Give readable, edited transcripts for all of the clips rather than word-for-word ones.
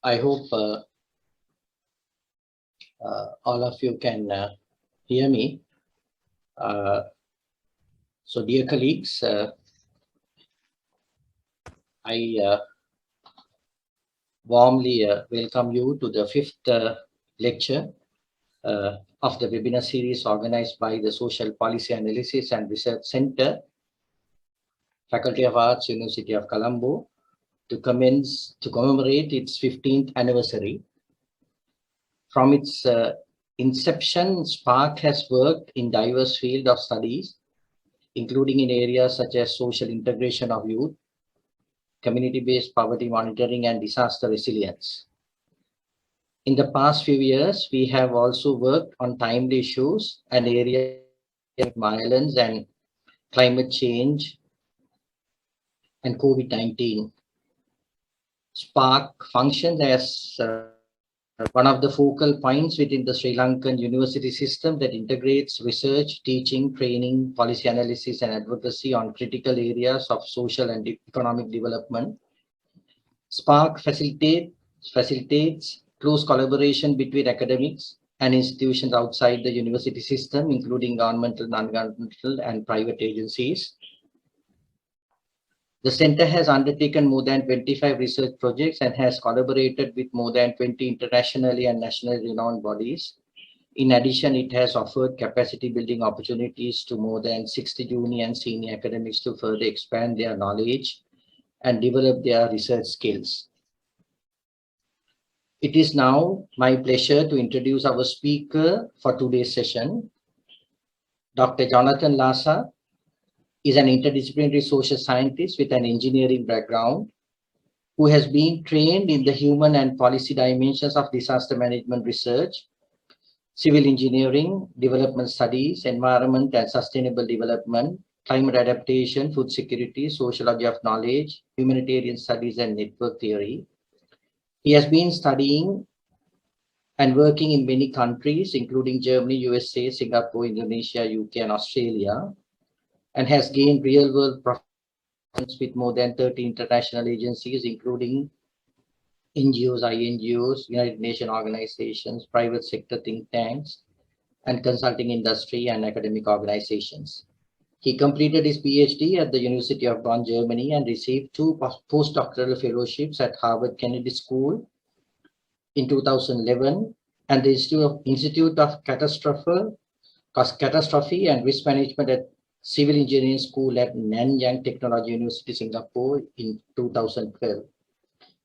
I hope all of you can hear me. So, dear colleagues, I warmly welcome you to the fifth lecture of the webinar series organized by the Social Policy Analysis and Research Center, Faculty of Arts, University of Colombo, to commemorate its 15th anniversary. From its inception, SPARC has worked in diverse fields of studies, including in areas such as social integration of youth, community-based poverty monitoring, and disaster resilience. In the past few years, we have also worked on timely issues and areas like violence and climate change and COVID-19. SPARC functions as one of the focal points within the Sri Lankan university system that integrates research, teaching, training, policy analysis, and advocacy on critical areas of social and economic development. SPARC facilitates close collaboration between academics and institutions outside the university system, including governmental, non-governmental, and private agencies. The center has undertaken more than 25 research projects and has collaborated with more than 20 internationally and nationally renowned bodies. In addition, it has offered capacity building opportunities to more than 60 junior and senior academics to further expand their knowledge and develop their research skills. It is now my pleasure to introduce our speaker for today's session. Dr. Jonatan Lassa is an interdisciplinary social scientist with an engineering background who has been trained in the human and policy dimensions of disaster management research, civil engineering, development studies, environment and sustainable development, climate adaptation, food security, sociology of knowledge, humanitarian studies, and network theory. He has been studying and working in many countries, including Germany, USA, Singapore, Indonesia, UK, and Australia, and has gained real-world professions with more than 30 international agencies, including NGOs, INGOs, United Nations organizations, private sector think tanks, and consulting industry and academic organizations. He completed his PhD at the University of Bonn, Germany, and received 2 postdoctoral fellowships at Harvard Kennedy School in 2011 and the Institute of Catastrophe and Risk Management at Civil Engineering School at Nanyang Technology University, Singapore in 2012.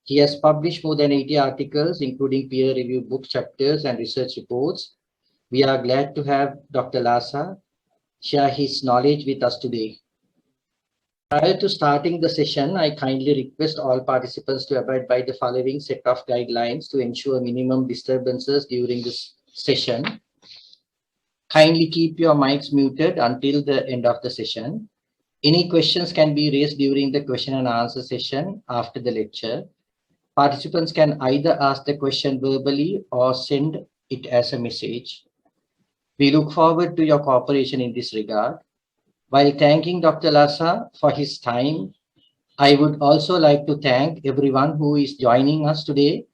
He has published more than 80 articles, including peer-reviewed book chapters and research reports. We are glad to have Dr. Lassa share his knowledge with us today. Prior to starting the session, I kindly request all participants to abide by the following set of guidelines to ensure minimum disturbances during this session. Kindly keep your mics muted until the end of the session. Any questions can be raised during the question and answer session after the lecture. Participants can either ask the question verbally or send it as a message. We look forward to your cooperation in this regard. While thanking Dr. Lassa for his time, I would also like to thank everyone who is joining us today.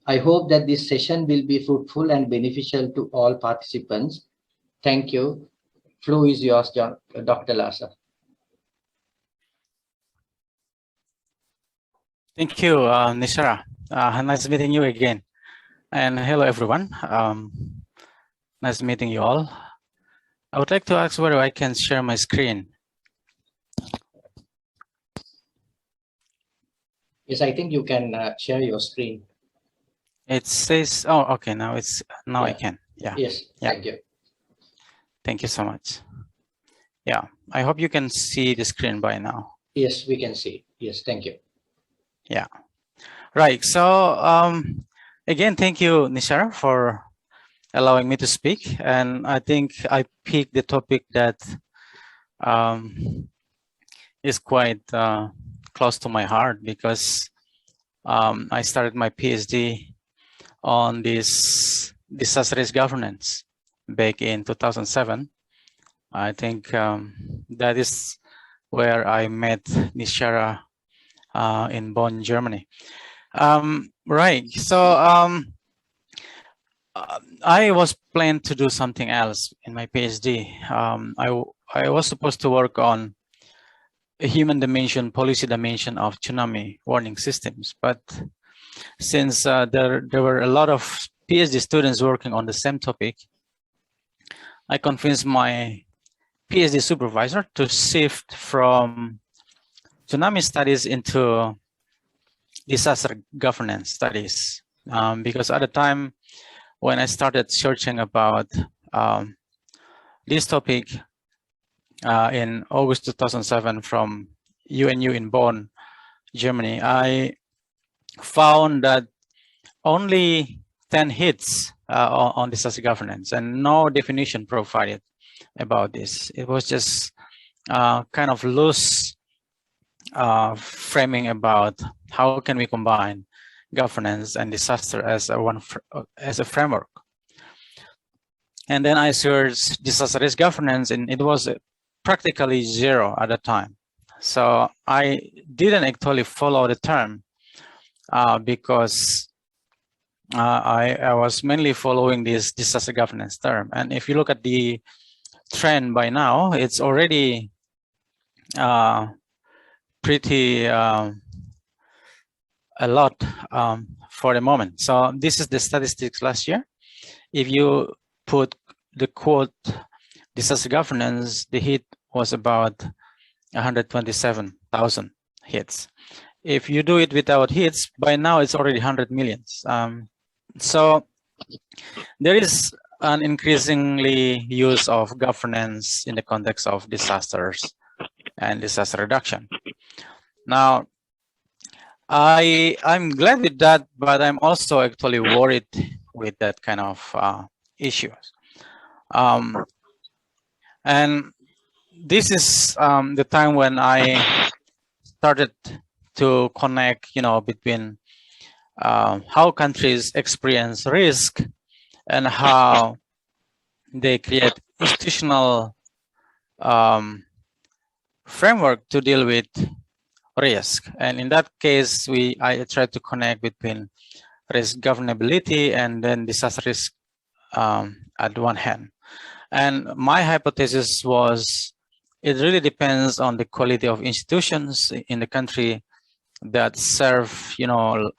I hope that this session will be fruitful and beneficial to all participants. Thank you. Floor is yours, Dr. Lassa. Thank you, Nishara. Nice meeting you again. And hello, everyone. Nice meeting you all. I would like to ask whether I can share my screen. Yes, I think you can share your screen. It says, oh, okay, now Yeah. I can. Yeah. Yes, Yeah. thank you. Thank you so much. Yeah, I hope you can see the screen by now. Yes, we can see. Yes, thank you. Yeah. Right. So again, thank you, Nishara, for allowing me to speak. And I think I picked the topic that is quite close to my heart because I started my PhD on this disaster risk governance back in 2007. I think that is where I met Nishara in Bonn, Germany. Right. So I was planned to do something else in my PhD. I was supposed to work on a human dimension, policy dimension of tsunami warning systems, but since there were a lot of PhD students working on the same topic, I convinced my PhD supervisor to shift from tsunami studies into disaster governance studies, because at the time when I started searching about this topic in August 2007 from UNU in Bonn, Germany, I found that only 10 hits on disaster governance and no definition provided about this. It was just kind of loose framing about how can we combine governance and disaster as a framework. And then I searched disaster risk governance, and it was practically zero at the time. So I didn't actually follow the term because I was mainly following this disaster governance term. And if you look at the trend by now, it's already pretty a lot for the moment. So this is the statistics last year. If you put the quote disaster governance, the hit was about 127,000 hits. If you do it without hits, by now it's already 100 millions. So there is an increasingly use of governance in the context of disasters and disaster reduction. Now, I'm glad with that, but I'm also actually worried with that kind of issues. And this is the time when I started to connect, between how countries experience risk and how they create institutional framework to deal with risk. And in that case, I tried to connect between risk governability and then disaster risk at one hand. And my hypothesis was it really depends on the quality of institutions in the country that serve,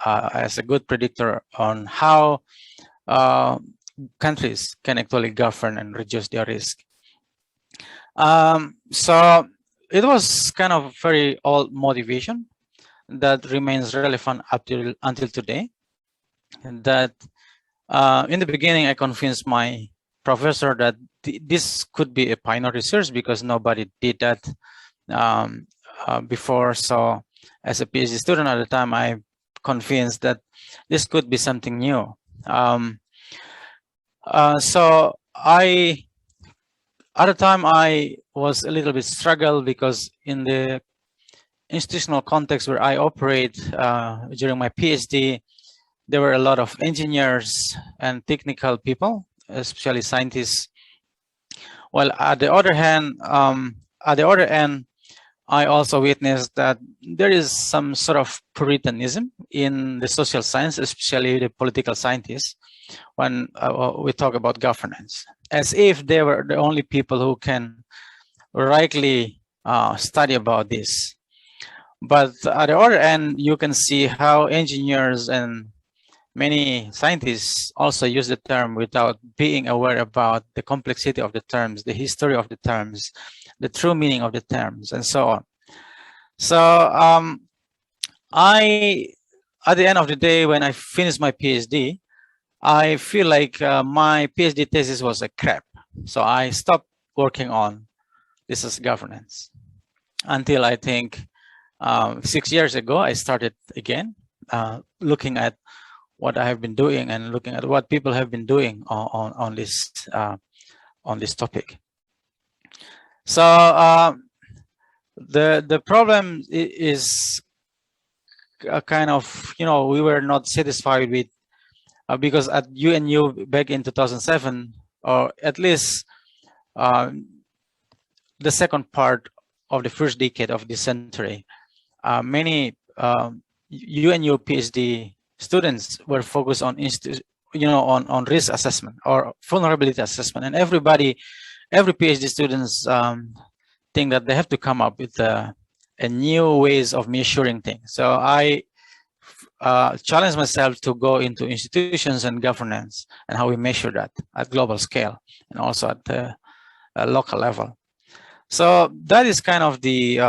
as a good predictor on how countries can actually govern and reduce their risk. So it was kind of very old motivation that remains relevant until today. And that in the beginning, I convinced my professor that this could be a pioneer research because nobody did that before. So as a PhD student at the time, I convinced that this could be something new. So at the time, I was a little bit struggled because in the institutional context where I operate during my PhD, there were a lot of engineers and technical people, especially scientists. Well, at the other hand, I also witnessed that there is some sort of Puritanism in the social science, especially the political scientists, when we talk about governance, as if they were the only people who can rightly study about this. But at the other end, you can see how engineers and many scientists also use the term without being aware about the complexity of the terms, the history of the terms, the true meaning of the terms, and so on. So at the end of the day, when I finished my PhD, I feel like my PhD thesis was a crap. So I stopped working on disaster governance until I think 6 years ago, I started again looking at what I have been doing and looking at what people have been doing on this topic. So the problem is a kind of, we were not satisfied with because at UNU back in 2007, or at least the second part of the first decade of this century, many you and your PhD students were focused on on risk assessment or vulnerability assessment, and every PhD students think that they have to come up with a new ways of measuring things. So I challenge myself to go into institutions and governance and how we measure that at global scale and also at the local level. So that is kind of the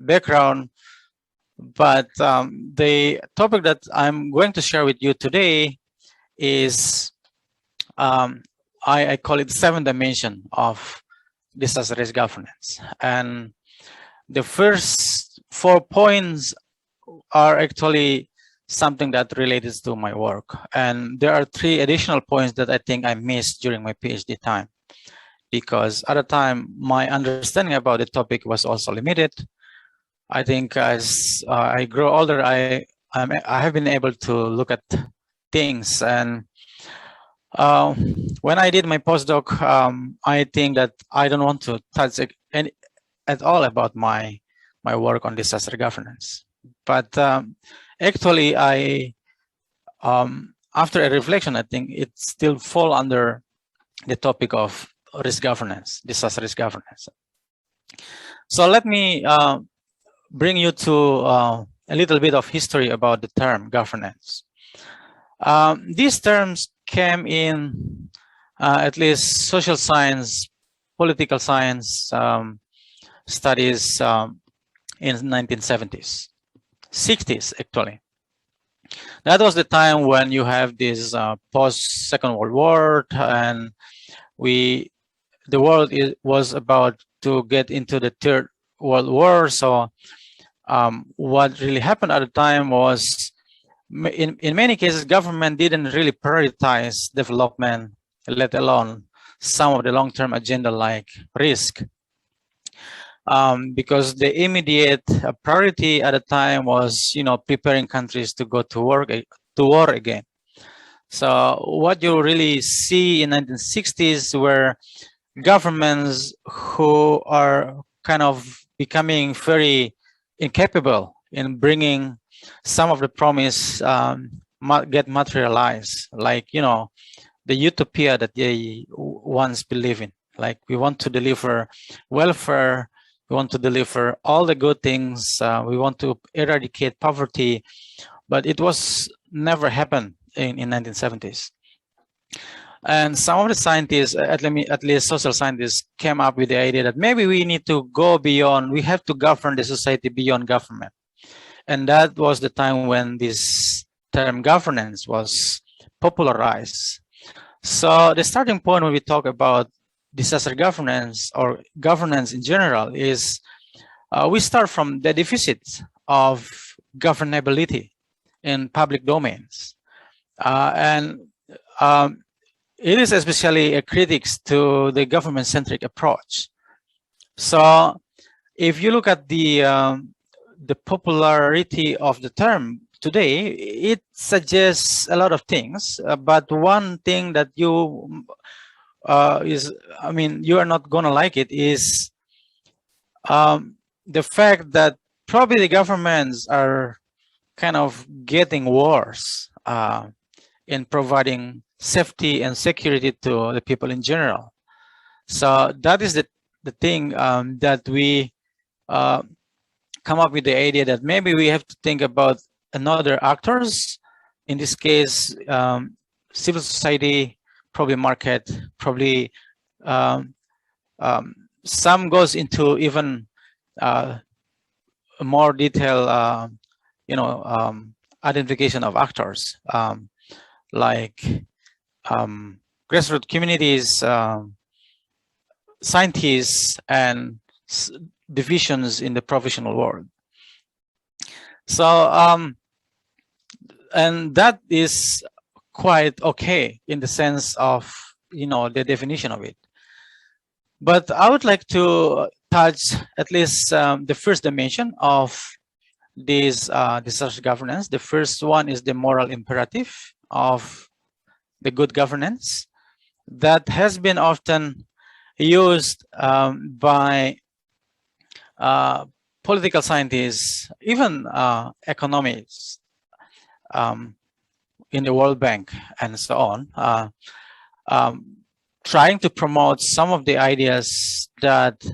background. But the topic that I'm going to share with you today is I call it the 7th dimension of disaster risk governance. And the first 4 points are actually something that relates to my work. And there are 3 additional points that I think I missed during my PhD time, because at the time, my understanding about the topic was also limited. I think as I grow older, I have been able to look at things. And when I did my postdoc, I think that I don't want to touch any at all about my work on disaster governance. But actually, after a reflection, I think it still falls under the topic of risk governance, disaster risk governance. So let me bring you to a little bit of history about the term governance. These terms came in at least social science, political science studies in 1970s, 60s actually. That was the time when you have this post-Second World War, and the world was about to get into the Third World War. So what really happened at the time was, in many cases, government didn't really prioritize development, let alone some of the long-term agenda like risk, because the immediate priority at the time was, preparing countries to go to war again. So what you really see in 1960s were governments who are kind of becoming very incapable in bringing some of the promise get materialized, like the utopia that they once believed in. Like, we want to deliver welfare, we want to deliver all the good things, we want to eradicate poverty, but it was never happened in 1970s. And some of the scientists, at least social scientists, came up with the idea that maybe we need to go beyond, we have to govern the society beyond government. And that was the time when this term governance was popularized. So the starting point when we talk about disaster governance or governance in general is we start from the deficit of governability in public domains. It is especially a critics to the government-centric approach. So if you look at the popularity of the term today, it suggests a lot of things, but one thing that you you are not gonna like it is the fact that probably the governments are kind of getting worse in providing safety and security to the people in general. So that is the thing that we come up with the idea that maybe we have to think about another actors. In this case, civil society, probably market, probably some goes into even more detailed, identification of actors, like grassroots communities, scientists, and divisions in the professional world. So, and that is quite okay in the sense of, the definition of it. But I would like to touch at least the first dimension of this disaster governance. The first one is the moral imperative of the good governance that has been often used by political scientists, even economists in the World Bank and so on, trying to promote some of the ideas that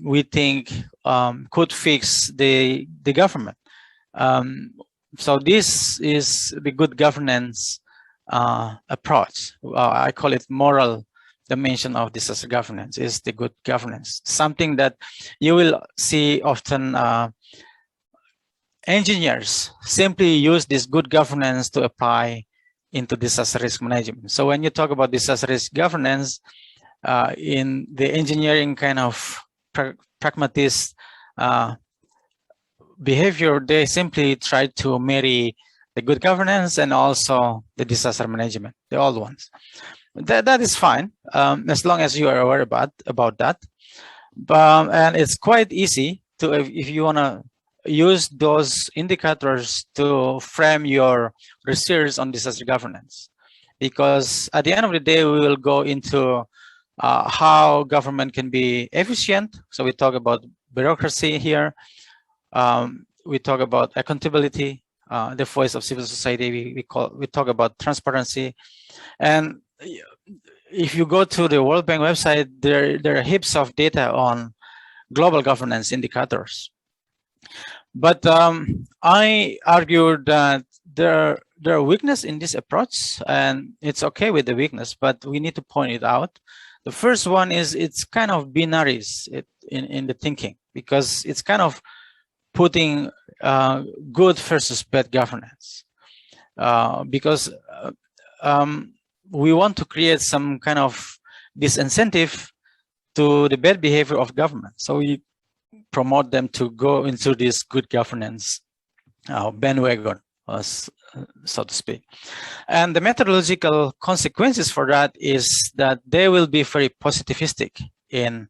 we think could fix the government. So this is the good governance approach. I call it moral dimension of disaster governance, is the good governance. Something that you will see often engineers simply use this good governance to apply into disaster risk management. So when you talk about disaster risk governance, in the engineering kind of pragmatist behavior, they simply try to marry the good governance and also the disaster management, the old ones. That is fine, as long as you are aware about that. And it's quite easy to, if you want to use those indicators to frame your research on disaster governance, because at the end of the day, we will go into how government can be efficient. So we talk about bureaucracy here. We talk about accountability, the voice of civil society. We talk about transparency. And if you go to the World Bank website, there are heaps of data on global governance indicators. But I argued that there are weaknesses in this approach, and it's okay with the weakness, but we need to point it out. The first one is it's kind of binaries in the thinking, because it's kind of putting good versus bad governance, because we want to create some kind of disincentive to the bad behavior of government. So we promote them to go into this good governance bandwagon, so to speak. And the methodological consequences for that is that they will be very positivistic in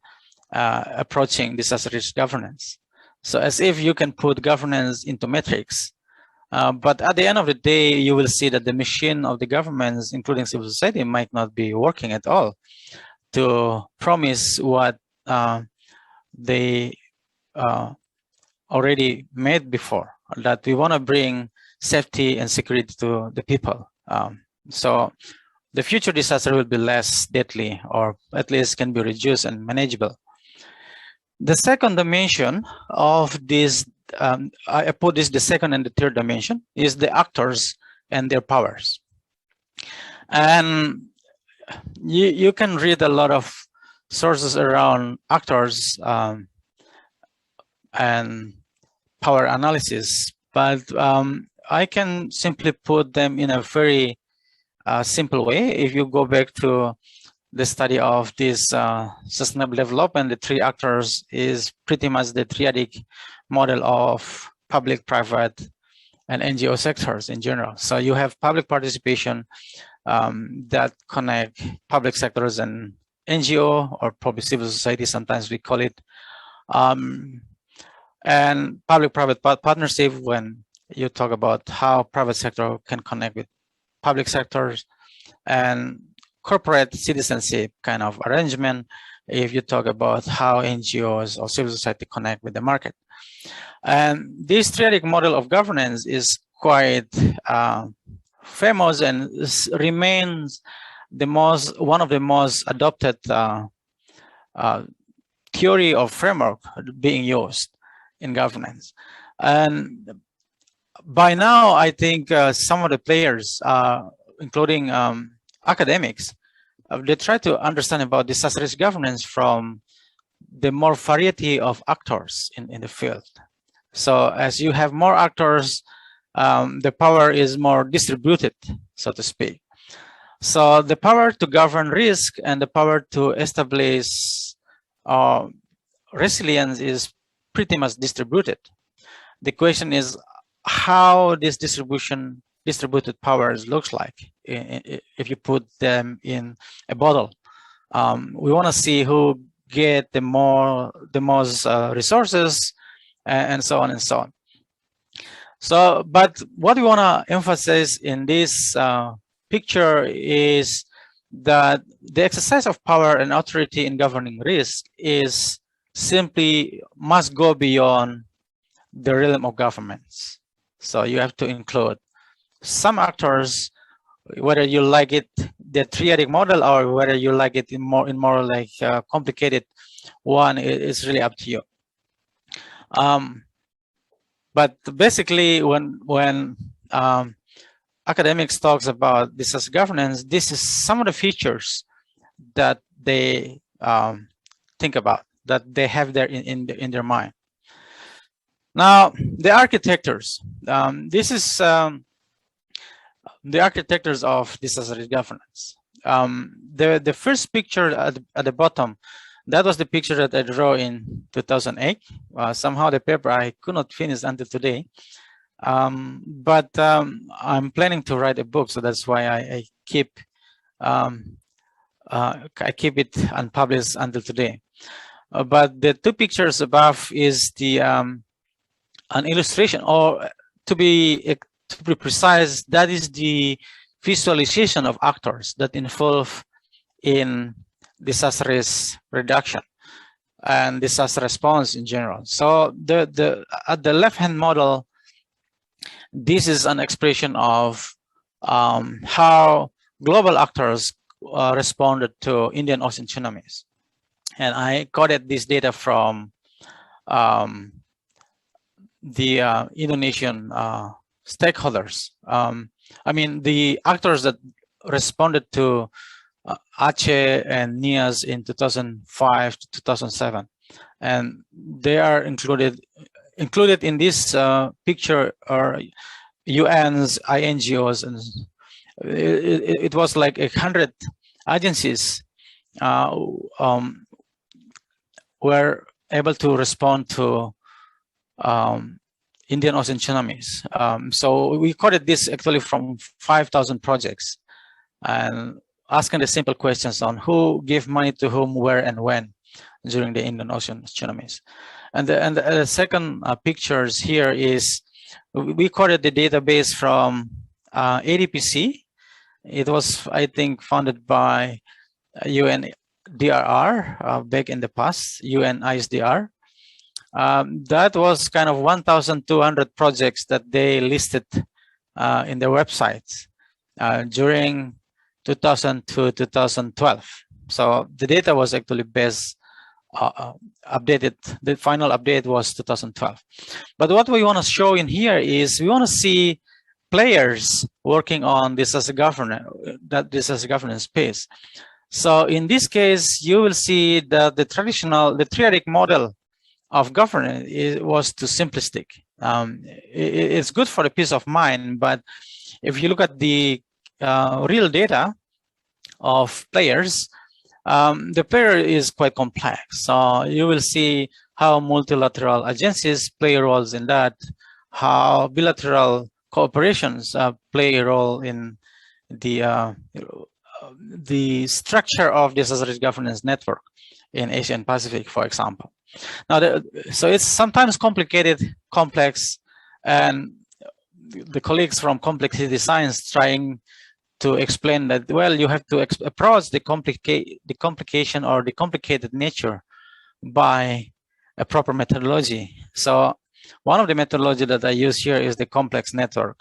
approaching disaster risk governance. So as if you can put governance into metrics, but at the end of the day, you will see that the machine of the governments, including civil society, might not be working at all to promise what they already made before, that we want to bring safety and security to the people. So the future disaster will be less deadly, or at least can be reduced and manageable. The second dimension of this, I put this the second and the third dimension, is the actors and their powers. And you can read a lot of sources around actors and power analysis, but I can simply put them in a very simple way. If you go back to the study of this sustainable development, the three actors is pretty much the triadic model of public, private, and NGO sectors in general. So you have public participation that connect public sectors and NGO, or probably civil society, sometimes we call it, and public-private partnership, when you talk about how private sector can connect with public sectors, and corporate citizenship kind of arrangement, if you talk about how NGOs or civil society connect with the market. And this triadic model of governance is quite famous and remains one of the most adopted theory of framework being used in governance. And by now, I think some of the players, including academics, they try to understand about disaster risk governance from the more variety of actors in the field. So as you have more actors, the power is more distributed, so to speak. So the power to govern risk and the power to establish resilience is pretty much distributed. The question is how this distributed powers looks like if you put them in a bottle. We want to see who get the most resources, and so on and so on. So, but what we want to emphasize in this picture is that the exercise of power and authority in governing risk is simply must go beyond the realm of governments. So you have to include some actors, whether you like it, the triadic model, or whether you like it in more like complicated one, it's really up to you. But basically, when academics talks about disaster governance, this is some of the features that they think about, that they have there in their mind. Now, the architectures. This is the architectures of disaster governance. The first picture at the bottom, that was the picture that I drew in 2008. Somehow the paper I could not finish until today. But I'm planning to write a book, so that's why I keep it unpublished until today. But the two pictures above is the an illustration, or to be precise, that is the visualization of actors that involve in disaster risk reduction and disaster response in general. So at the left-hand model, this is an expression of how global actors responded to Indian Ocean tsunamis. And I got this data from the Indonesian stakeholders. I mean, the actors that responded to Aceh and NIAS in 2005 to 2007. And they are included in this picture are UNs, INGOs, and it was like 100 agencies were able to respond to Indian Ocean tsunamis. So we quoted this actually from 5,000 projects and asking the simple questions on who gave money to whom, where, and when during the Indian Ocean tsunamis. And the second pictures here is we quoted the database from ADPC. It was, I think, founded by UNDRR back in the past, UNISDR. That was kind of 1,200 projects that they listed in their websites during 2000 to 2012. So the data was actually best updated. The final update was 2012. But what we want to show in here is we want to see players working on disaster governance, that disaster governance space. So in this case, you will see that the triadic model of governance was too simplistic. It's good for a peace of mind, but if you look at the real data of players, the player is quite complex. So you will see how multilateral agencies play roles in that, how bilateral cooperations play a role in the structure of disaster risk governance network in Asia and Pacific, for example. Now, so it's sometimes complicated, complex, and the colleagues from complexity science trying to explain that, well, you have to approach the complication or the complicated nature by a proper methodology. So one of the methodology that I use here is the complex network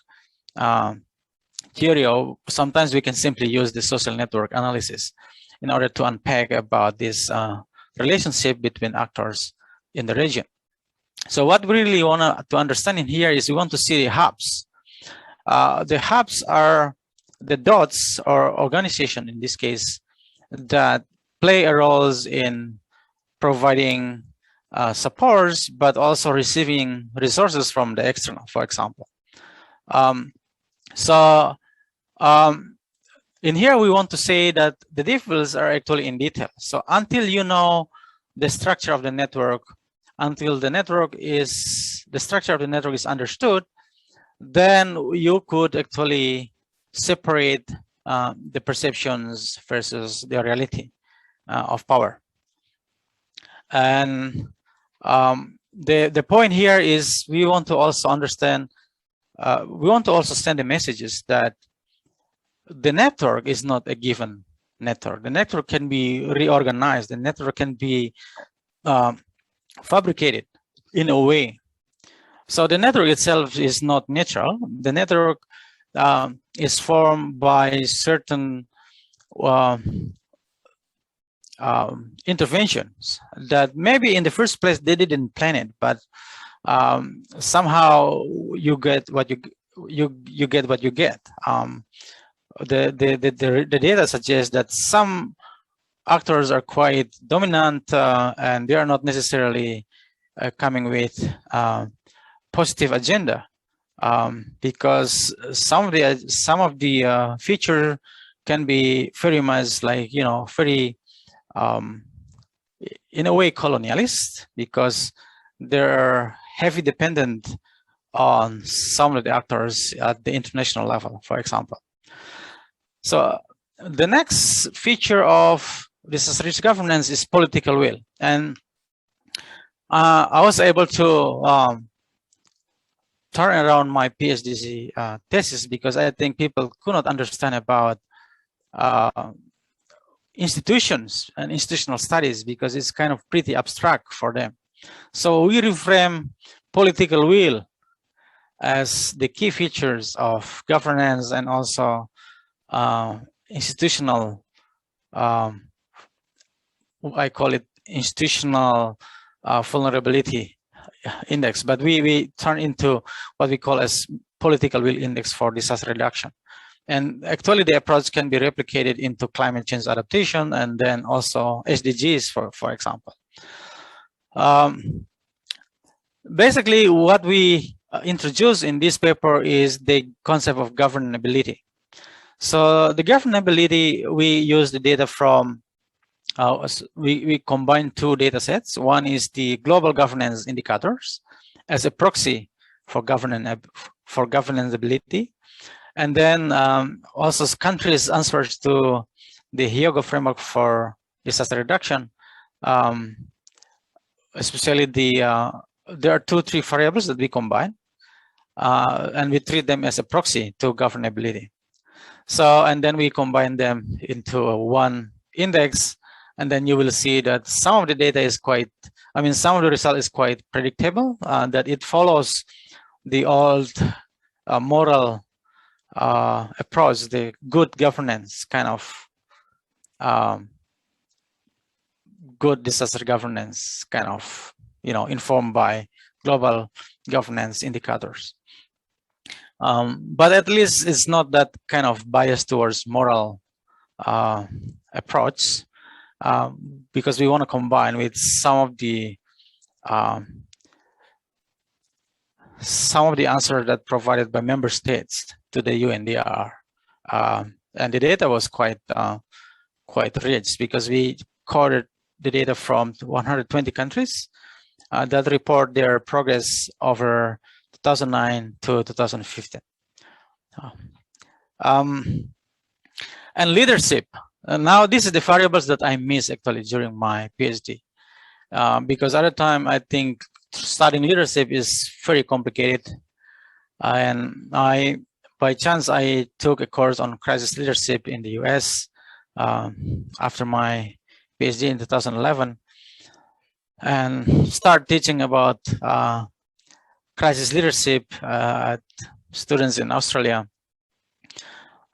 theory, or sometimes we can simply use the social network analysis in order to unpack about this relationship between actors in the region. So what we really want to understand in here is we want to see the hubs. The hubs are the dots or organization in this case that play a role in providing supports, but also receiving resources from the external, for example. In here, we want to say that the details are actually in detail. So until you know the structure of the network, until the structure of the network is understood, then you could actually separate the perceptions versus the reality of power. And the point here is we want to also understand, we want to also send the messages that the network is not a given network. The network can be reorganized. The network can be fabricated in a way. So the network itself is not natural. The network is formed by certain interventions that maybe in the first place they didn't plan it, but somehow you get what you get what you get. The data suggests that some actors are quite dominant and they are not necessarily coming with positive agenda, because some of the feature can be very much like, you know, very in a way colonialist, because they're heavy dependent on some of the actors at the international level, for example. So the next feature of disaster governance is political will, and I was able to turn around my PhD thesis because I think people could not understand about institutions and institutional studies because it's kind of pretty abstract for them. So we reframe political will as the key features of governance and also institutional, I call it institutional vulnerability index, but we turn into what we call as political will index for disaster reduction. And actually the approach can be replicated into climate change adaptation and then also SDGs, for example. Basically what we introduce in this paper is the concept of governability. So the governability, we use the data from, we combine two data sets. One is the global governance indicators as a proxy for governability. And then also countries' answers to the Hyogo framework for disaster reduction, especially there are 2-3 variables that we combine, and we treat them as a proxy to governability. So, and then we combine them into one index, and then you will see that some of the data is quite, I mean, some of the result is quite predictable, that it follows the old moral approach, the good governance kind of good disaster governance kind of, you know, informed by global governance indicators. But at least it's not that kind of bias towards moral approach, because we want to combine with some of the answers that provided by member states to the UNDR, and the data was quite rich because we coded the data from 120 countries that report their progress over 2009 to 2015. And leadership. Now this is the variables that I missed actually during my PhD, because at the time I think studying leadership is very complicated, and by chance I took a course on crisis leadership in the US after my PhD in 2011, and start teaching about crisis leadership at students in Australia.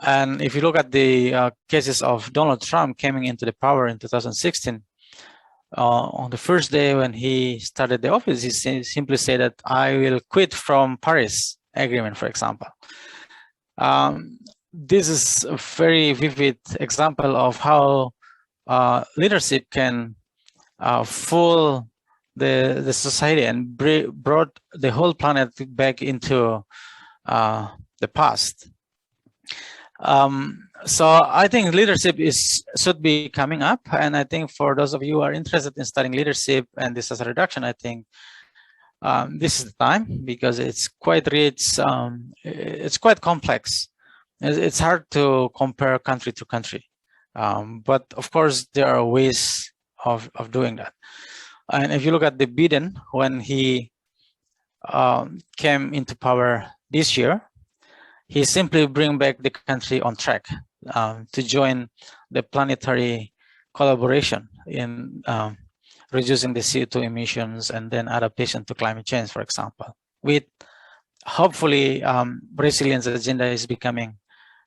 And if you look at the cases of Donald Trump coming into the power in 2016, on the first day when he started the office, he simply said that I will quit from Paris Agreement, for example. This is a very vivid example of how leadership can fool the society and brought the whole planet back into the past. So I think leadership should be coming up, and I think for those of you who are interested in studying leadership and disaster reduction, I think this is the time, because it's quite rich, it's quite complex. It's hard to compare country to country, but of course there are ways of doing that. And if you look at the Biden, when he came into power this year, he simply bring back the country on track to join the planetary collaboration in reducing the CO2 emissions and then adaptation to climate change, for example. With hopefully resilience agenda is becoming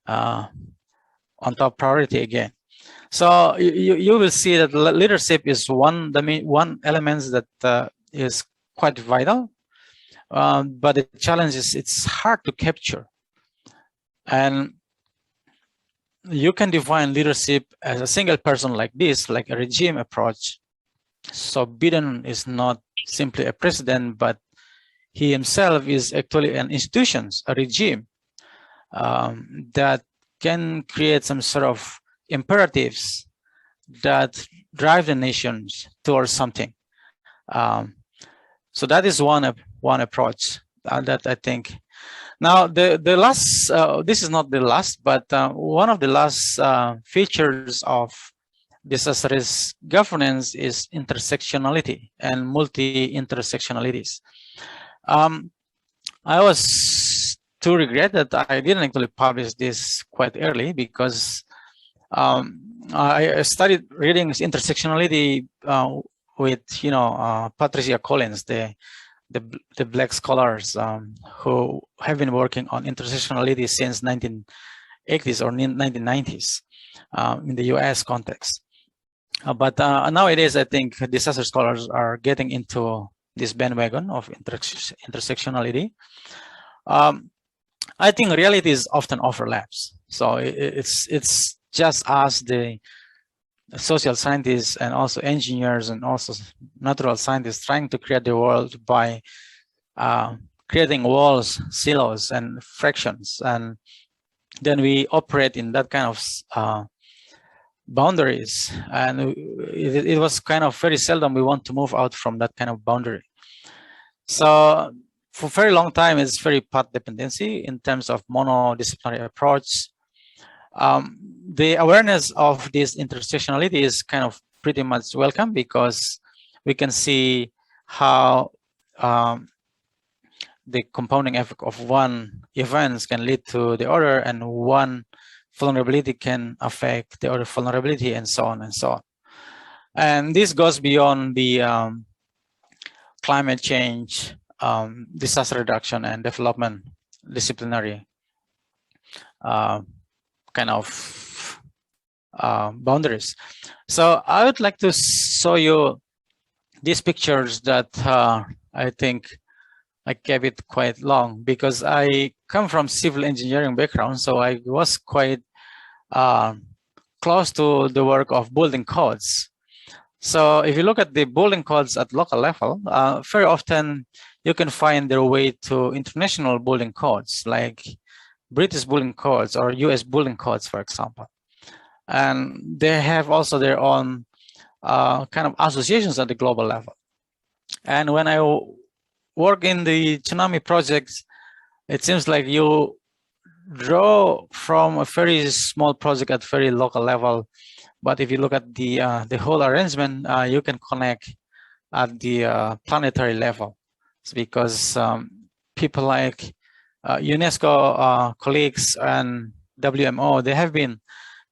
on top priority again. So you will see that leadership is one element that is quite vital, but the challenge is it's hard to capture. And you can define leadership as a single person like this, like a regime approach. So Biden is not simply a president, but he himself is actually an institution, a regime that can create some sort of imperatives that drive the nations towards something. So that is one approach that I think. Now the last, this is not the last, but one of the last features of disaster risk governance is intersectionality and multi-intersectionalities. I was to regret that I didn't actually publish this quite early, because I started reading intersectionality with Patricia Collins, the black scholars who have been working on intersectionality since 1980s or 1990s in the US context. But nowadays, I think disaster scholars are getting into this bandwagon of intersectionality. I think realities often overlaps. So it's just us, the social scientists and also engineers and also natural scientists, trying to create the world by creating walls, silos, and fractions. And then we operate in that kind of boundaries. And it was kind of very seldom we want to move out from that kind of boundary. So for a very long time, it's very path dependency in terms of monodisciplinary approach. The awareness of this intersectionality is kind of pretty much welcome, because we can see how the compounding effect of one event can lead to the other, and one vulnerability can affect the other vulnerability, and so on and so on. And this goes beyond the climate change, disaster reduction, and development disciplinary kind of boundaries. So I would like to show you these pictures that I think I kept it quite long, because I come from civil engineering background, so I was quite close to the work of building codes. So if you look at the building codes at local level, very often you can find their way to international building codes, like British building codes or US building codes, for example. And they have also their own kind of associations at the global level. And when I work in the tsunami projects, it seems like you draw from a very small project at very local level. But if you look at the whole arrangement, you can connect at the planetary level. It's because people like UNESCO colleagues and WMO, they have been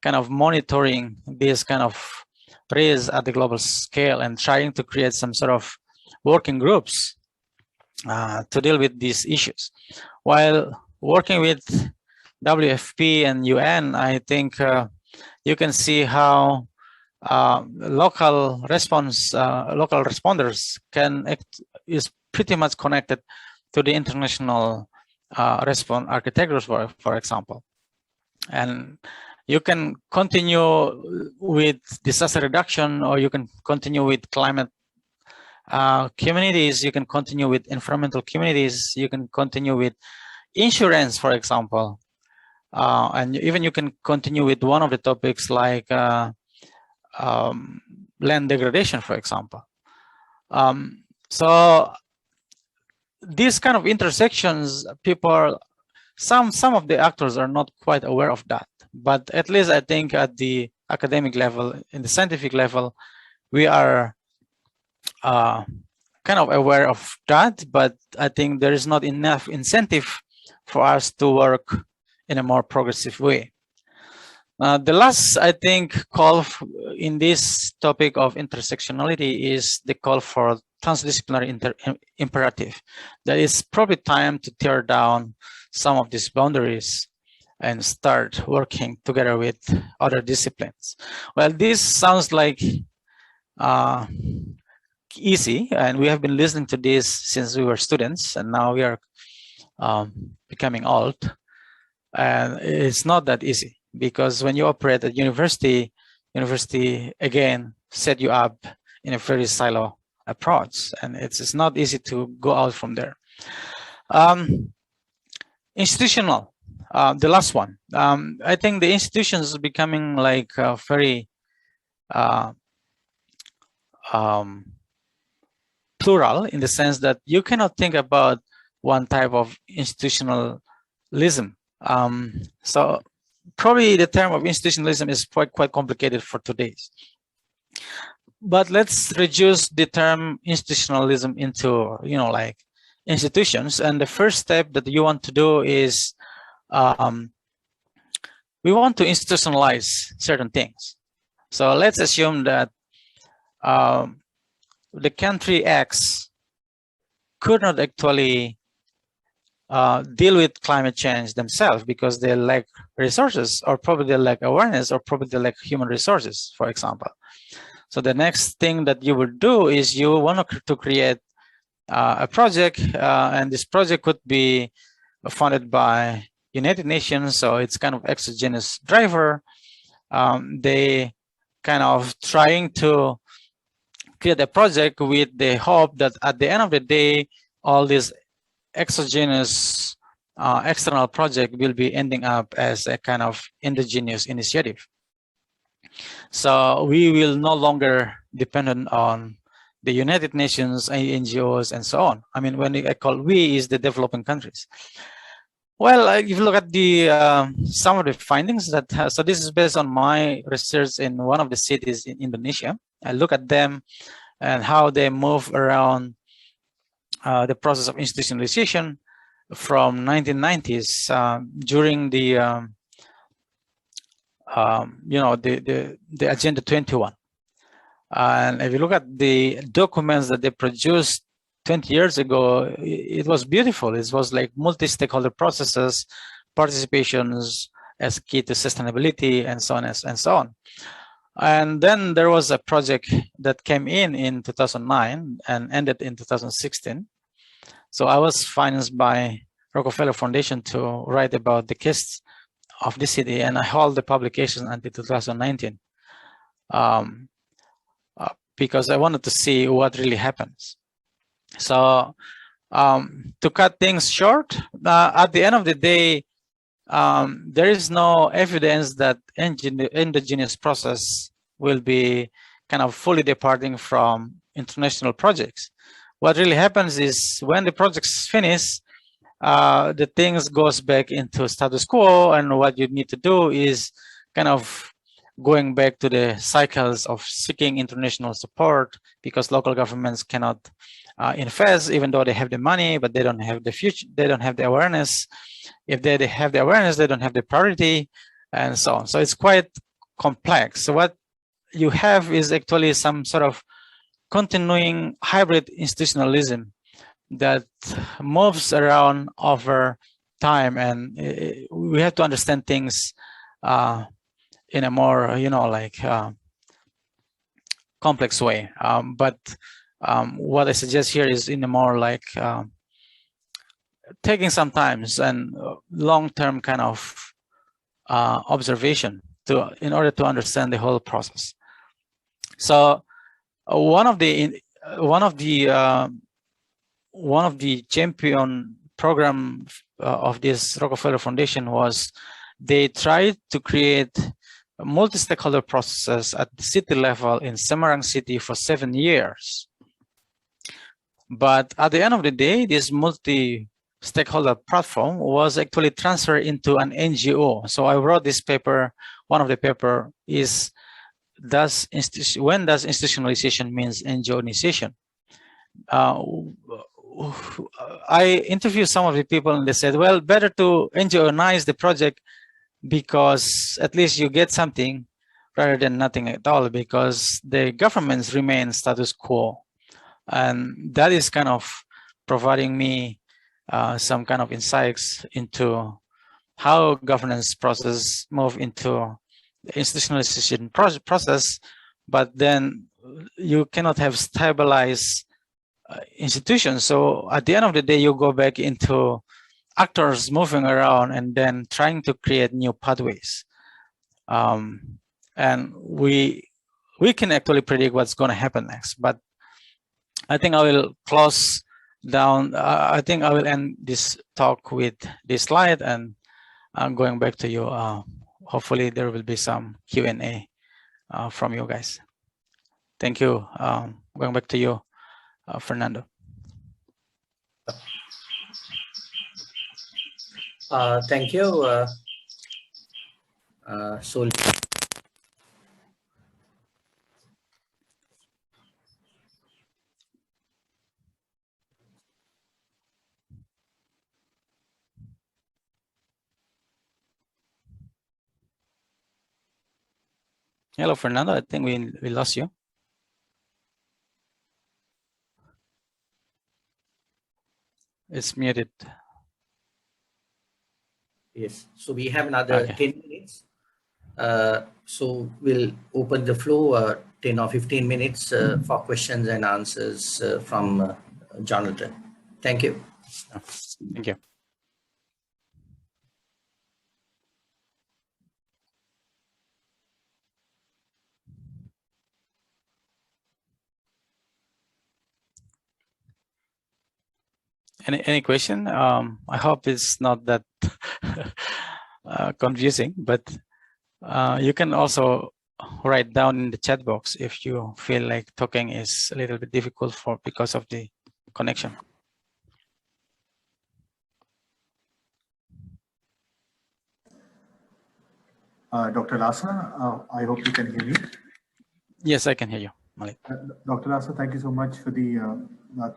kind of monitoring this kind of risk at the global scale and trying to create some sort of working groups to deal with these issues. While working with WFP and UN, I think you can see how local responders is pretty much connected to the international response architectures, for example. And you can continue with disaster reduction, or you can continue with climate communities, you can continue with environmental communities, you can continue with insurance, for example. And even you can continue with one of the topics like land degradation, for example. So these kind of intersections, some of the actors are not quite aware of that. But at least I think at the academic level, in the scientific level, we are kind of aware of that. But I think there is not enough incentive for us to work in a more progressive way. The last, I think, in this topic of intersectionality is the call for transdisciplinary imperative. That it's probably time to tear down some of these boundaries and start working together with other disciplines. Well, this sounds like easy, and we have been listening to this since we were students, and now we are becoming old. And it's not that easy, because when you operate at university again set you up in a very silo approach, and it's not easy to go out from there. Institutional, the last one. I think the institutions are becoming like very plural, in the sense that you cannot think about one type of institutionalism. So probably the term of institutionalism is quite complicated for today. But let's reduce the term institutionalism into, like institutions. And the first step that you want to do is we want to institutionalize certain things. So let's assume that the country X could not actually deal with climate change themselves because they lack resources, or probably they lack awareness, or probably they lack human resources, for example. So the next thing that you will do is you want to create a project, and this project could be funded by United Nations, so it's kind of exogenous driver. They kind of trying to create a project with the hope that at the end of the day, all these exogenous external project will be ending up as a kind of indigenous initiative. So we will no longer depend on the United Nations, NGOs, and so on. I mean, when I call we is the developing countries. Well, if you look at the some of the findings that, so this is based on my research in one of the cities in Indonesia. I look at them and how they move around the process of institutionalization from 1990s during the the Agenda 21. And if you look at the documents that they produced 20 years ago, it was beautiful. It was like multi-stakeholder processes, participations as key to sustainability, and so on and so on. And then there was a project that came in 2009 and ended in 2016. So I was financed by Rockefeller Foundation to write about the case of the city, and I held the publication until 2019 because I wanted to see what really happens. So to cut things short, at the end of the day, there is no evidence that indigenous process will be kind of fully departing from international projects. What really happens is when the projects finish, the things goes back into status quo, and what you need to do is kind of going back to the cycles of seeking international support, because local governments cannot invest, even though they have the money, but they don't have the future, they don't have the awareness. If they have the awareness, they don't have the priority, and so on. So it's quite complex. So what you have is actually some sort of continuing hybrid institutionalism that moves around over time, and we have to understand things in a more, complex way. But what I suggest here is in a more like taking some time and long-term kind of observation in order to understand the whole process. So one of the champion program of this Rockefeller Foundation was they tried to create multi-stakeholder processes at the city level in Semarang City for 7 years. But at the end of the day, this multi-stakeholder platform was actually transferred into an NGO. So I wrote this paper. One of the paper is, when does institutionalization means NGOization? I interviewed some of the people, and they said, well, better to NGOize the project because at least you get something rather than nothing at all, because the governments remain status quo. And that is kind of providing me some kind of insights into how governance process move into the institutionalization process, but then you cannot have stabilized institutions. So at the end of the day, you go back into actors moving around and then trying to create new pathways. And we can actually predict what's going to happen next. But I think I will close down. I think I will end this talk with this slide, and I'm going back to you. Hopefully there will be some Q&A from you guys. Thank you. Going back to you, Fernando. Thank you, Sol. Hello, Fernando. I think we lost you. It's muted. Yes. So we have another 10 minutes. So we'll open the floor 10 or 15 minutes for questions and answers from Jonathan. Thank you. Thank you. Any question? I hope it's not that confusing, but you can also write down in the chat box if you feel like talking is a little bit difficult because of the connection. Dr. Lassa, I hope you can hear me. Yes, I can hear you, Malik. Dr. Lassa, thank you so much for the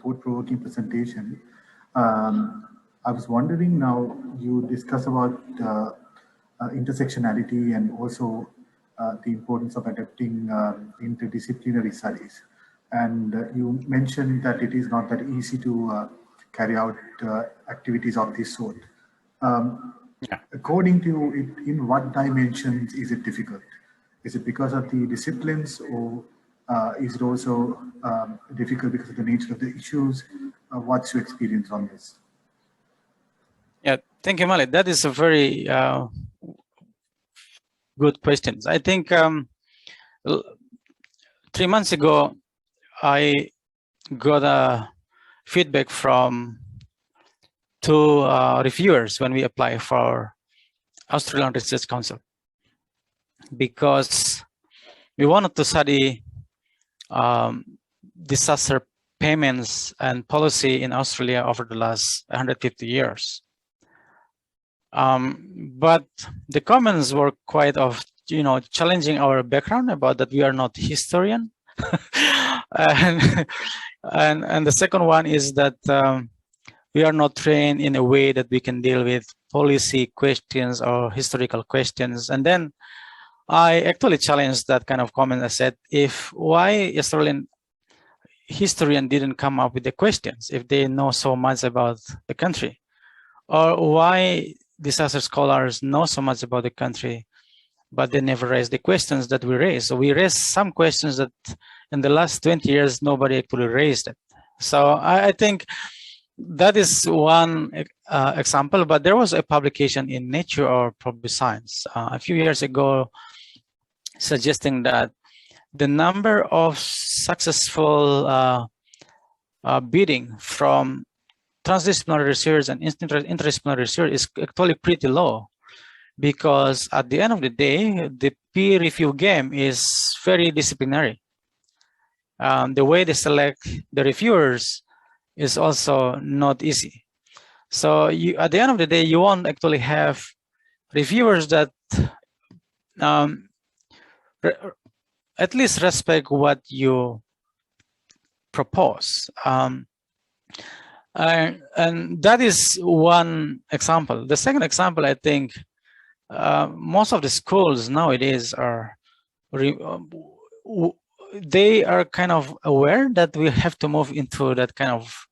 thought-provoking presentation. I was wondering, now you discuss about intersectionality and also the importance of adapting interdisciplinary studies. And you mentioned that it is not that easy to carry out activities of this sort. Yeah. According to you, in what dimensions is it difficult? Is it because of the disciplines, or is it also difficult because of the nature of the issues? What's your experience on this? Yeah, thank you, Malik. That is a very good question. I think 3 months ago, I got a feedback from 2 reviewers when we apply for Australian Research Council, because we wanted to study disaster payments and policy in Australia over the last 150 years. But the comments were quite of, challenging our background about that we are not historian. and the second one is that we are not trained in a way that we can deal with policy questions or historical questions. And then I actually challenged that kind of comment. I said, why Australian historian didn't come up with the questions if they know so much about the country, or why disaster scholars know so much about the country, but they never raise the questions that we raise. So we raised some questions that in the last 20 years, nobody actually raised it. So I think that is one example, but there was a publication in Nature or probably Science a few years ago suggesting that the number of successful bidding from transdisciplinary research and interdisciplinary research is actually pretty low, because at the end of the day, the peer review game is very disciplinary. The way they select the reviewers is also not easy. So at the end of the day, you won't actually have reviewers that at least respect what you propose. And that is one example. The second example, I think, most of the schools nowadays are they are kind of aware that we have to move into that kind of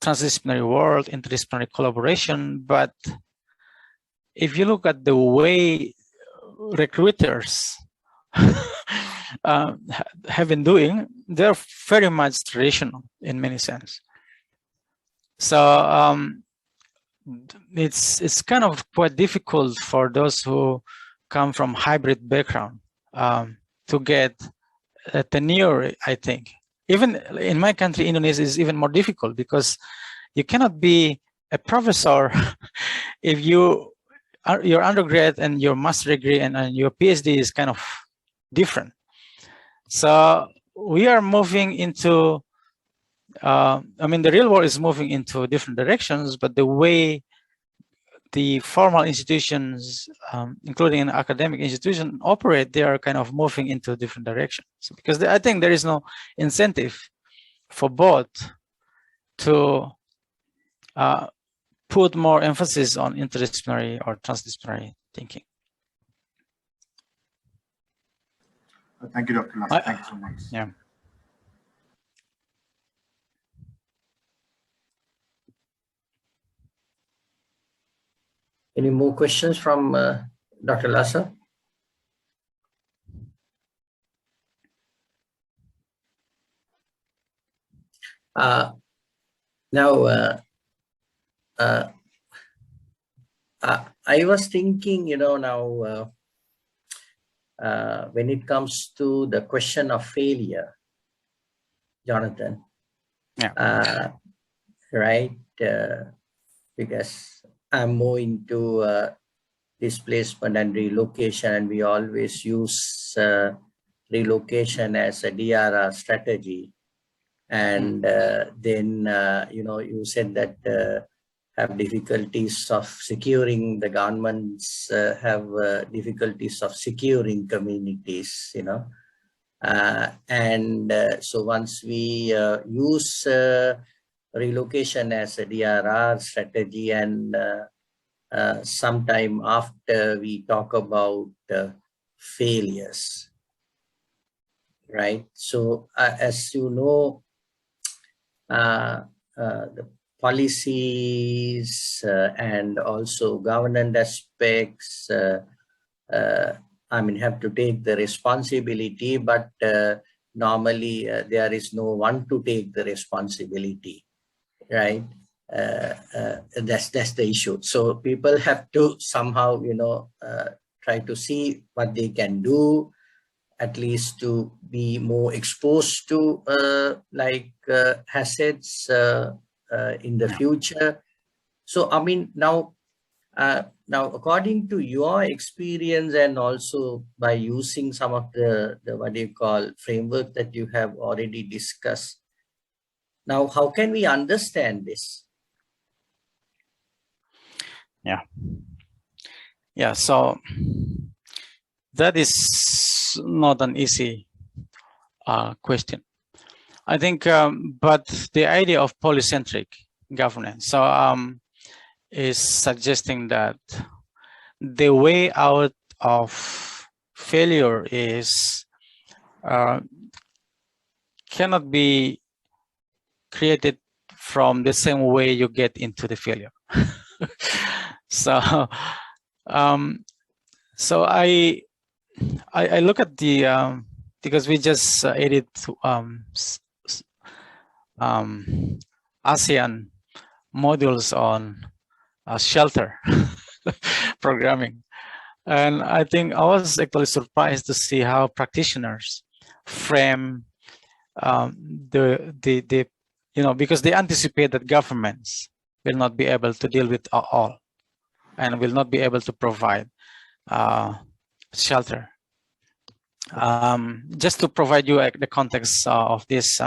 transdisciplinary world, interdisciplinary collaboration. But if you look at the way recruiters have been doing, they're very much traditional in many sense. So it's kind of quite difficult for those who come from hybrid background to get a tenure, I think. Even in my country, Indonesia, is even more difficult because you cannot be a professor if your undergrad and your master degree and your PhD is kind of different. So we are moving into, I mean, the real world is moving into different directions, but the way the formal institutions, including an academic institution, operate, they are kind of moving into different directions. Because I think there is no incentive for both to put more emphasis on interdisciplinary or transdisciplinary thinking. Thank you, Dr. Lassa. Thank you so much. Yeah. Any more questions from Dr. Lassa? Now, I was thinking, you know, now when it comes to the question of failure, Jonathan, yeah, right? Because I'm more into displacement and relocation, and we always use relocation as a DRR strategy. And then, you know, you said that have difficulties of securing, the governments have difficulties of securing communities, you know. So once we use relocation as a DRR strategy, and sometime after we talk about failures, right? So as you know, the policies and also governance aspects, I mean, have to take the responsibility, but normally there is no one to take the responsibility, right? That's the issue. So people have to somehow, you know, try to see what they can do, at least to be more exposed to like assets in the future. So I mean, now according to your experience, and also by using some of the what do you call framework that you have already discussed, now how can we understand this? Yeah, so that is not an easy question, I think, but the idea of polycentric governance is suggesting that the way out of failure is cannot be created from the same way you get into the failure. So so I look at the because we just added ASEAN modules on shelter programming, and I think I was actually surprised to see how practitioners frame the you know, because they anticipate that governments will not be able to deal with all and will not be able to provide shelter. Just to provide you the context of this,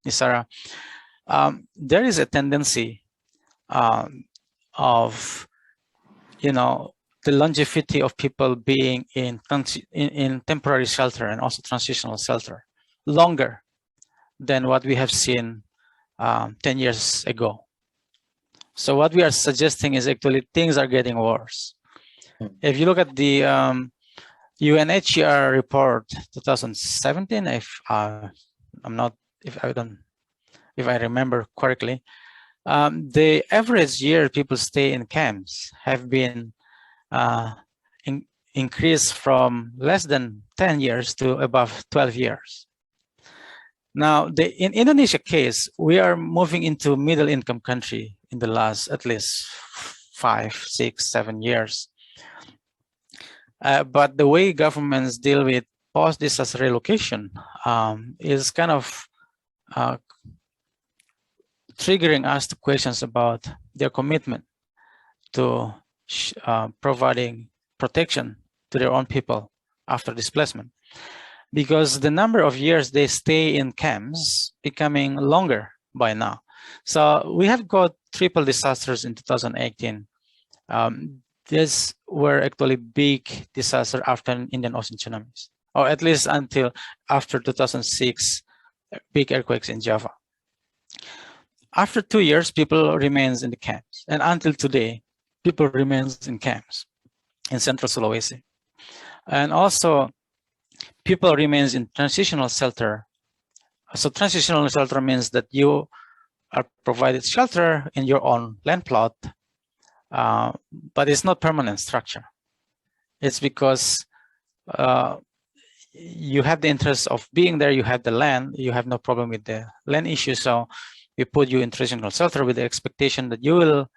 Sarah, there is a tendency of, you know, the longevity of people being in temporary shelter and also transitional shelter longer than what we have seen 10 years ago. So what we are suggesting is actually things are getting worse. If you look at the UNHCR report 2017, if I remember correctly, the average year people stay in camps have been increased from less than 10 years to above 12 years. Now, in Indonesia case, we are moving into middle income country in the last at least 5, 6, 7 years. But the way governments deal with post-disaster relocation is kind of triggering us to questions about their commitment to providing protection to their own people after displacement. Because the number of years they stay in camps becoming longer by now. So we have got triple disasters in 2018. These were actually big disasters after Indian Ocean tsunamis, or at least until after 2006 big earthquakes in Java. After 2 years, people remains in the camps, and until today, people remains in camps in Central Sulawesi, and also people remains in transitional shelter. So transitional shelter means that you are provided shelter in your own land plot, but it's not permanent structure. It's because you have the interest of being there, you have the land, you have no problem with the land issue, so we put you in transitional shelter with the expectation that you will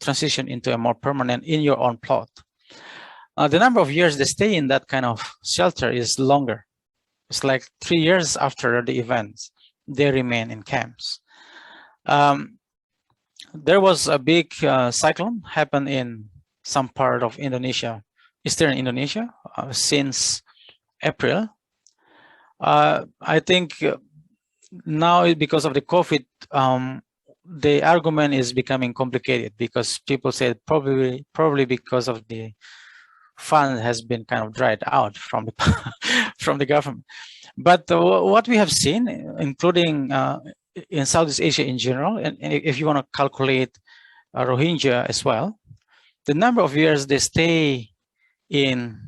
transition into a more permanent in your own plot. The number of years they stay in that kind of shelter is longer. It's like 3 years after the events, they remain in camps. There was a big cyclone happened in some part of Indonesia, eastern Indonesia, since April. I think now because of the COVID, the argument is becoming complicated because people say probably because of the fund has been kind of dried out from the from the government. But what we have seen, including in Southeast Asia in general, and if you want to calculate Rohingya as well, the number of years they stay in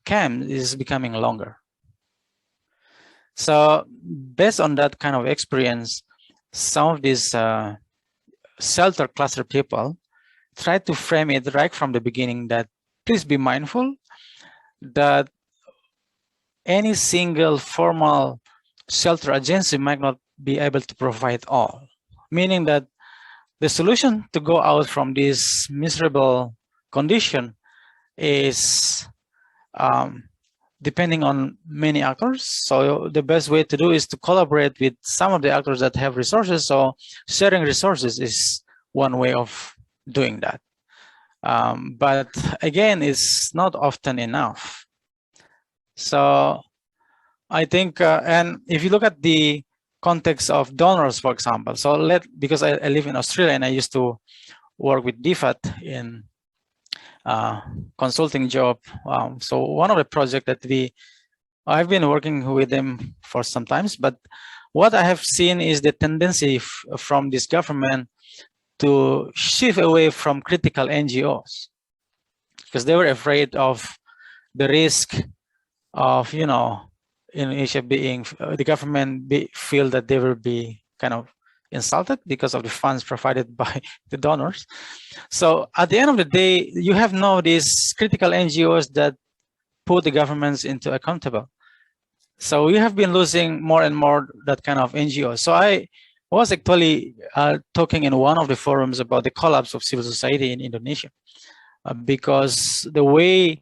camp is becoming longer. So based on that kind of experience, some of these shelter cluster people try to frame it right from the beginning that please be mindful that any single formal shelter agency might not be able to provide all, meaning that the solution to go out from this miserable condition is depending on many actors. So the best way to do is to collaborate with some of the actors that have resources. So sharing resources is one way of doing that. But again, it's not often enough. So I think, and if you look at the context of donors, for example, so because I live in Australia and I used to work with DFAT in consulting job. So one of the projects that I've been working with them for some times, but what I have seen is the tendency from this government to shift away from critical NGOs because they were afraid of the risk of, you know, Indonesia being, the government feel that they will be kind of insulted because of the funds provided by the donors. So at the end of the day, you have now these critical NGOs that put the governments into accountable. So we have been losing more and more that kind of NGOs. So I was actually talking in one of the forums about the collapse of civil society in Indonesia because the way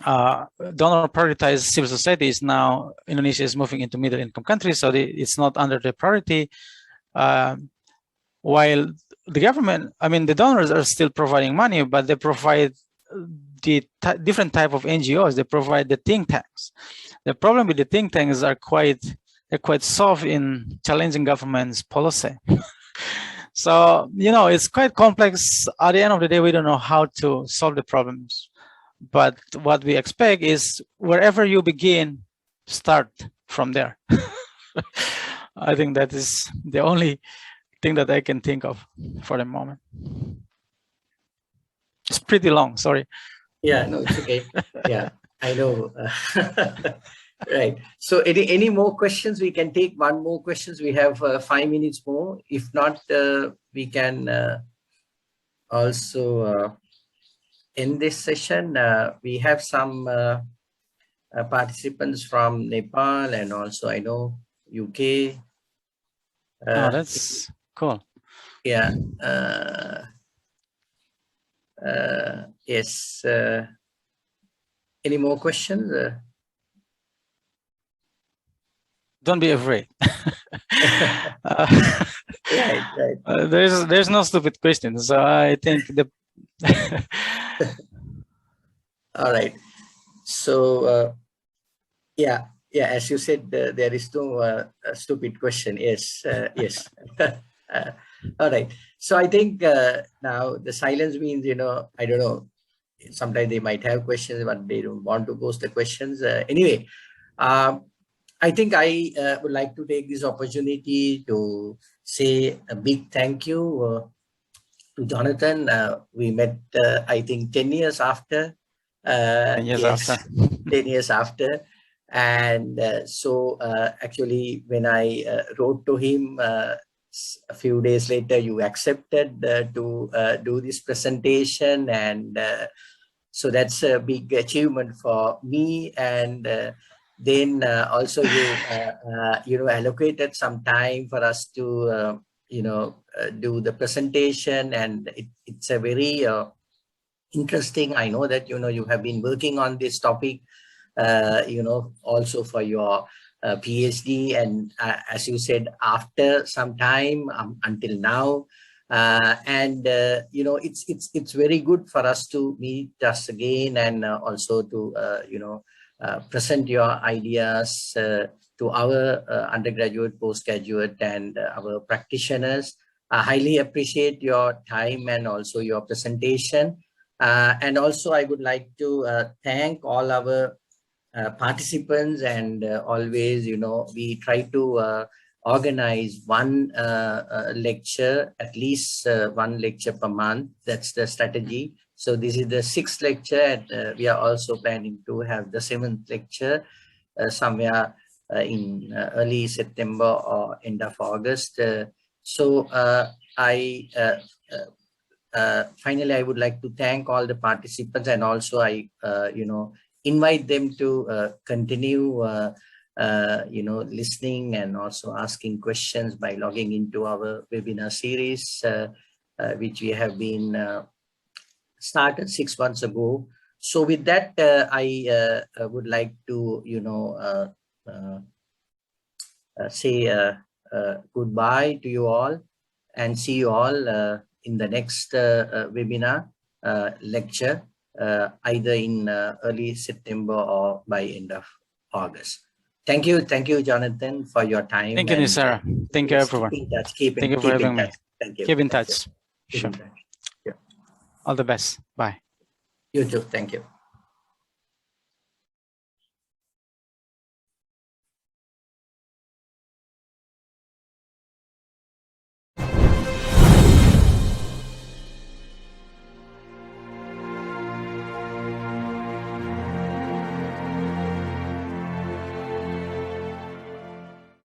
donor prioritized civil society is now, Indonesia is moving into middle income countries, so it's not under the priority. While the government, I mean, the donors are still providing money, but they provide the different type of NGOs. They provide the think tanks. The problem with the think tanks are they're quite soft in challenging government's policy. So, you know, it's quite complex. At the end of the day, we don't know how to solve the problems. But what we expect is wherever you begin, start from there. I think that is the only thing that I can think of for the moment. It's pretty long, sorry. Yeah, no, it's okay. Yeah, I know. Right. So any more questions? We can take one more questions. We have 5 minutes more. If not, we can also end this session. We have some participants from Nepal and also I know UK. Oh, that's cool. Yeah. Yes. Any more questions? Don't be afraid. Right. There's no stupid questions. So I think the. All right. So yeah. As you said, there is no stupid question. Yes. Yes. All right. So I think now the silence means, I don't know. Sometimes they might have questions, but they don't want to post the questions. Anyway, I think I would like to take this opportunity to say a big thank you to Jonathan. We met, I think, 10 years after. 10 years yes, after. 10 years after. And so actually, when I wrote to him, a few days later, you accepted to do this presentation. And so that's a big achievement for me. And then also you allocated some time for us to do the presentation, and it's a very interesting. I know that you have been working on this topic also for your PhD, and as you said, after some time until now. It's very good for us to meet us again, and also to present your ideas to our undergraduate, postgraduate, and our practitioners. I highly appreciate your time and also your presentation. And also I would like to thank all our participants, and always, we try to organize one lecture, at least one lecture per month. That's the strategy. So this is the 6th lecture, and we are also planning to have the 7th lecture somewhere in early September or end of August. Finally, I would like to thank all the participants, and also I, invite them to continue, listening and also asking questions by logging into our webinar series, which we have been started 6 months ago. So with that, I would like to, say goodbye to you all, and see you all in the next webinar lecture, either in early September or by end of August. Thank you, Jonathan, for your time. Thank you, Nisara. Thank you, everyone. Thank you for having me. Thank you. Keep in touch. Sure. Yeah. All the best. Bye. You too. Thank you.